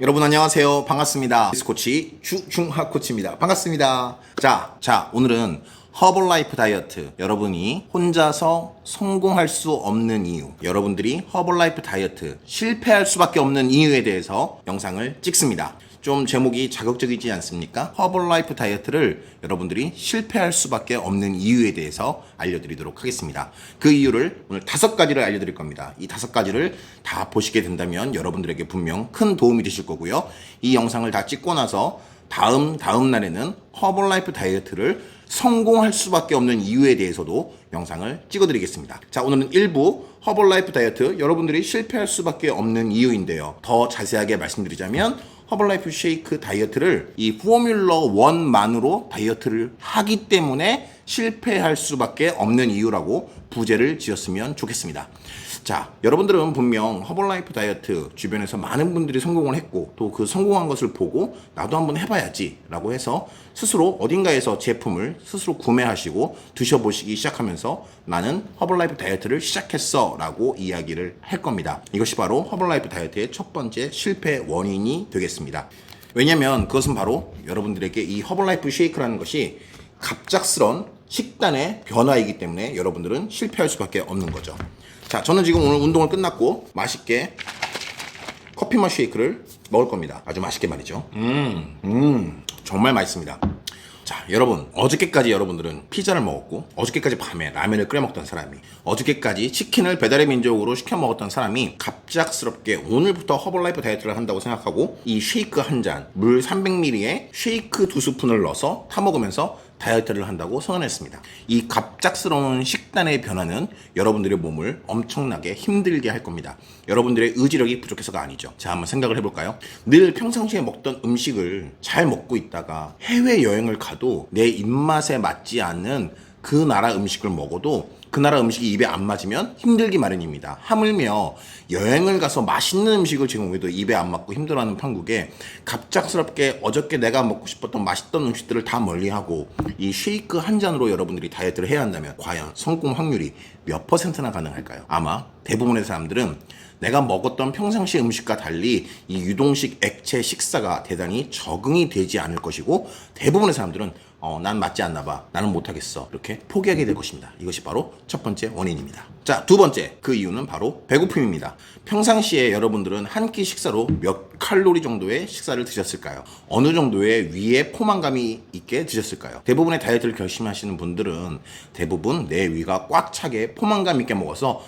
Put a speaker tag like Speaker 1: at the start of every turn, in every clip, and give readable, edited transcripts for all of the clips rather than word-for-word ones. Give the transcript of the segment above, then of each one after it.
Speaker 1: 여러분 안녕하세요. 반갑습니다. 스코치 주중학 코치입니다. 반갑습니다. 자, 오늘은 허벌라이프 다이어트, 여러분이 혼자서 성공할 수 없는 이유, 여러분들이 허벌라이프 다이어트 실패할 수밖에 없는 이유에 대해서 영상을 찍습니다. 좀 제목이 자극적이지 않습니까? 허벌라이프 다이어트를 여러분들이 실패할 수밖에 없는 이유에 대해서 알려드리도록 하겠습니다. 그 이유를 오늘 5가지를 알려드릴 겁니다. 이 5가지를 다 보시게 된다면 여러분들에게 분명 큰 도움이 되실 거고요. 이 영상을 다 찍고 나서 다음 날에는 허벌라이프 다이어트를 성공할 수밖에 없는 이유에 대해서도 영상을 찍어드리겠습니다. 자, 오늘은 1부 허벌라이프 다이어트, 여러분들이 실패할 수밖에 없는 이유인데요. 더 자세하게 말씀드리자면 허벌라이프 쉐이크 다이어트를 이 포뮬러 1만으로 다이어트를 하기 때문에 실패할 수밖에 없는 이유라고 부제를 지었으면 좋겠습니다. 자, 여러분들은 분명 허벌라이프 다이어트 주변에서 많은 분들이 성공을 했고 또 그 성공한 것을 보고 나도 한번 해봐야지 라고 해서 스스로 어딘가에서 제품을 스스로 구매하시고 드셔보시기 시작하면서 나는 허벌라이프 다이어트를 시작했어 라고 이야기를 할 겁니다. 이것이 바로 허벌라이프 다이어트의 첫 번째 실패 원인이 되겠습니다. 왜냐면 그것은 바로 여러분들에게 이 허벌라이프 쉐이크라는 것이 갑작스런 식단의 변화이기 때문에 여러분들은 실패할 수밖에 없는 거죠. 자, 저는 지금 오늘 운동을 끝났고 맛있게 커피맛 쉐이크를 먹을 겁니다. 아주 맛있게 말이죠. 정말 맛있습니다. 자, 여러분, 어저께까지 여러분들은 피자를 먹었고 어저께까지 밤에 라면을 끓여 먹던 사람이, 어저께까지 치킨을 배달의 민족으로 시켜 먹었던 사람이 갑작스럽게 오늘부터 허벌라이프 다이어트를 한다고 생각하고 이 쉐이크 한 잔, 물 300ml에 쉐이크 2스푼을 넣어서 타 먹으면서 다이어트를 한다고 선언했습니다. 이 갑작스러운 식단의 변화는 여러분들의 몸을 엄청나게 힘들게 할 겁니다. 여러분들의 의지력이 부족해서가 아니죠. 자, 한번 생각을 해볼까요? 늘 평상시에 먹던 음식을 잘 먹고 있다가 해외여행을 가도 내 입맛에 맞지 않는 그 나라 음식을 먹어도 그 나라 음식이 입에 안 맞으면 힘들기 마련입니다. 하물며 여행을 가서 맛있는 음식을 제공해도 입에 안 맞고 힘들어하는 판국에 갑작스럽게 어저께 내가 먹고 싶었던 맛있던 음식들을 다 멀리하고 이 쉐이크 한 잔으로 여러분들이 다이어트를 해야 한다면 과연 성공 확률이 몇 %나 가능할까요? 아마 대부분의 사람들은 내가 먹었던 평상시 음식과 달리 이 유동식 액체 식사가 대단히 적응이 되지 않을 것이고 대부분의 사람들은 난 맞지 않나 봐, 나는 못하겠어, 이렇게 포기하게 될 것입니다. 이것이 바로 첫 번째 원인입니다. 자, 두 번째, 그 이유는 바로 배고픔입니다. 평상시에 여러분들은 한 끼 식사로 몇 칼로리 정도의 식사를 드셨을까요? 어느 정도의 위에 포만감이 있게 드셨을까요? 대부분의 다이어트를 결심하시는 분들은 대부분 내 위가 꽉 차게 포만감 있게 먹어서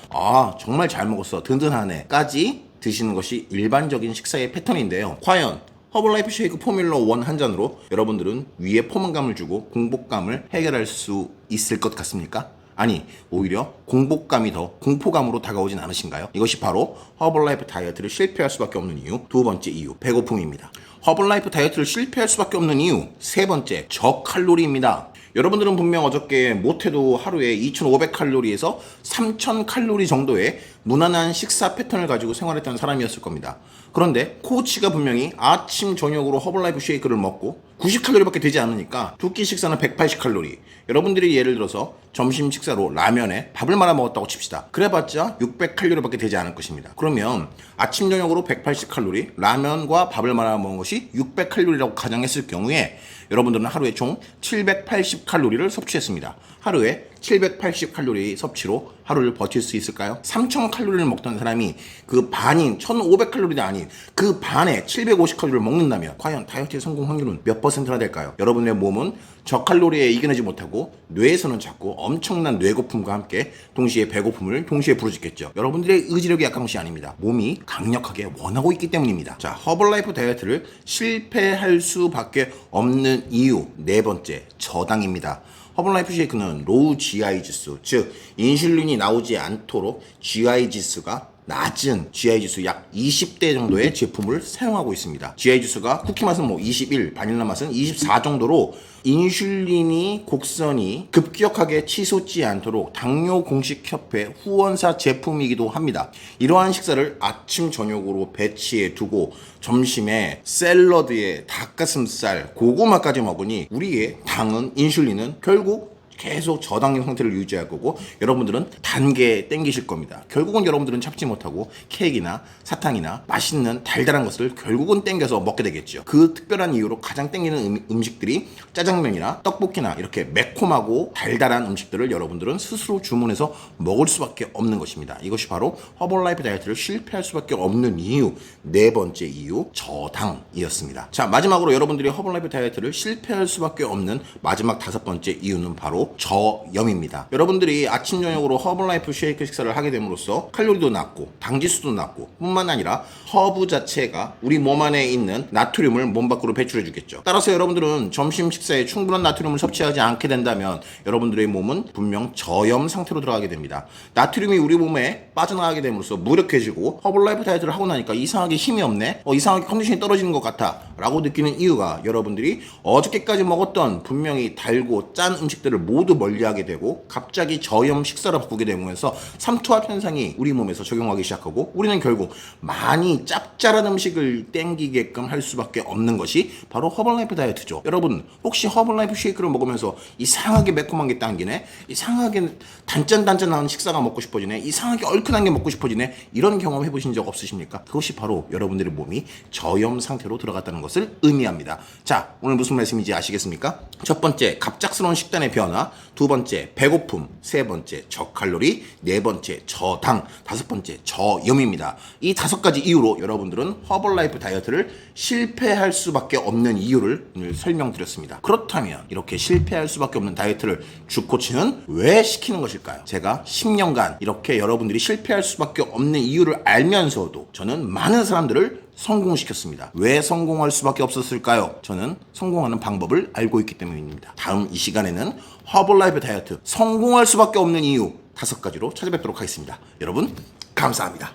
Speaker 1: 정말 잘 먹었어, 든든하네 까지 드시는 것이 일반적인 식사의 패턴인데요. 과연 허벌라이프 쉐이크 포뮬러 1 한 잔으로 여러분들은 위에 포만감을 주고 공복감을 해결할 수 있을 것 같습니까? 아니, 오히려 공복감이 더 공포감으로 다가오진 않으신가요? 이것이 바로 허벌라이프 다이어트를 실패할 수밖에 없는 이유, 두 번째 이유, 배고픔입니다. 허벌라이프 다이어트를 실패할 수밖에 없는 이유, 세 번째, 저칼로리입니다. 여러분들은 분명 어저께 못해도 하루에 2,500칼로리에서 3,000칼로리 정도의 무난한 식사 패턴을 가지고 생활했던 사람이었을 겁니다. 그런데 코치가 분명히 아침 저녁으로 허벌라이프 쉐이크를 먹고 90칼로리밖에 되지 않으니까 두 끼 식사는 180칼로리, 여러분들이 예를 들어서 점심 식사로 라면에 밥을 말아 먹었다고 칩시다. 그래봤자 600칼로리밖에 되지 않을 것입니다. 그러면 아침 저녁으로 180칼로리, 라면과 밥을 말아 먹은 것이 600칼로리라고 가정했을 경우에 여러분들은 하루에 총 780칼로리를 섭취했습니다. 하루에 780칼로리 섭취로 하루를 버틸 수 있을까요? 3000칼로리를 먹던 사람이 그 반인 1500칼로리도 아닌 그 반에 750칼로리를 먹는다면 과연 다이어트의 성공 확률은 몇 %나 될까요? 여러분의 몸은 저칼로리에 이겨내지 못하고 뇌에서는 자꾸 엄청난 뇌고픔과 함께 동시에 배고픔을 동시에 부르짖겠죠. 여러분들의 의지력이 약한 것이 아닙니다. 몸이 강력하게 원하고 있기 때문입니다. 자, 허벌라이프 다이어트를 실패할 수밖에 없는 이유, 네 번째, 저당입니다. 허벌라이프 쉐이크는 로우 GI 지수, 즉 인슐린이 나오지 않도록 GI 지수가 낮은 GI 지수 약 20대 정도의 제품을 사용하고 있습니다. GI 지수가 쿠키 맛은 21, 바닐라 맛은 24 정도로 인슐린이 곡선이 급격하게 치솟지 않도록 당뇨 공식협회 후원사 제품이기도 합니다. 이러한 식사를 아침 저녁으로 배치해 두고 점심에 샐러드에 닭가슴살, 고구마까지 먹으니 우리의 당은 인슐린은 결국 계속 저당력 상태를 유지할 거고 여러분들은 단계 땡기실 겁니다. 결국은 여러분들은 참지 못하고 케이크나 사탕이나 맛있는 달달한 것을 결국은 땡겨서 먹게 되겠죠. 그 특별한 이유로 가장 땡기는 음식들이 짜장면이나 떡볶이나 이렇게 매콤하고 달달한 음식들을 여러분들은 스스로 주문해서 먹을 수밖에 없는 것입니다. 이것이 바로 허벌라이프 다이어트를 실패할 수밖에 없는 이유, 네 번째 이유, 저당이었습니다. 자, 마지막으로 여러분들이 허벌라이프 다이어트를 실패할 수밖에 없는 마지막 다섯 번째 이유는 바로 저염입니다. 여러분들이 아침 저녁으로 허벌라이프 쉐이크 식사를 하게 됨으로써 칼로리도 낮고 당지수도 낮고 뿐만 아니라 허브 자체가 우리 몸 안에 있는 나트륨을 몸 밖으로 배출해 주겠죠. 따라서 여러분들은 점심 식사에 충분한 나트륨을 섭취하지 않게 된다면 여러분들의 몸은 분명 저염 상태로 들어가게 됩니다. 나트륨이 우리 몸에 빠져나가게 됨으로써 무력해지고 허벌라이프 다이어트를 하고 나니까 이상하게 힘이 없네, 이상하게 컨디션이 떨어지는 것 같아 라고 느끼는 이유가 여러분들이 어저께까지 먹었던 분명히 달고 짠 음식들을 모두 멀리하게 되고 갑자기 저염 식사를 바꾸게 되면서 삼투압 현상이 우리 몸에서 적용하기 시작하고 우리는 결국 많이 짭짤한 음식을 땡기게끔 할 수밖에 없는 것이 바로 허벌라이프 다이어트죠. 여러분 혹시 허벌라이프 쉐이크를 먹으면서 이상하게 매콤한 게 당기네, 이상하게 단짠단짠한 식사가 먹고 싶어지네, 이상하게 얼큰한 게 먹고 싶어지네, 이런 경험 해보신 적 없으십니까? 그것이 바로 여러분들의 몸이 저염 상태로 들어갔다는 것을 의미합니다. 자, 오늘 무슨 말씀인지 아시겠습니까? 첫 번째, 갑작스러운 식단의 변화. 두 번째, 배고픔. 세 번째, 저칼로리. 네 번째, 저당. 다섯 번째, 저염입니다. 이 다섯 가지 이유로 여러분들은 허벌라이프 다이어트를 실패할 수밖에 없는 이유를 오늘 설명드렸습니다. 그렇다면 이렇게 실패할 수밖에 없는 다이어트를 주코치는 왜 시키는 것일까요? 제가 10년간 이렇게 여러분들이 실패할 수밖에 없는 이유를 알면서도 저는 많은 사람들을 성공시켰습니다. 왜 성공할 수밖에 없었을까요? 저는 성공하는 방법을 알고 있기 때문입니다. 다음 이 시간에는 허벌라이프 다이어트 성공할 수밖에 없는 이유 5가지로 찾아뵙도록 하겠습니다. 여러분 감사합니다.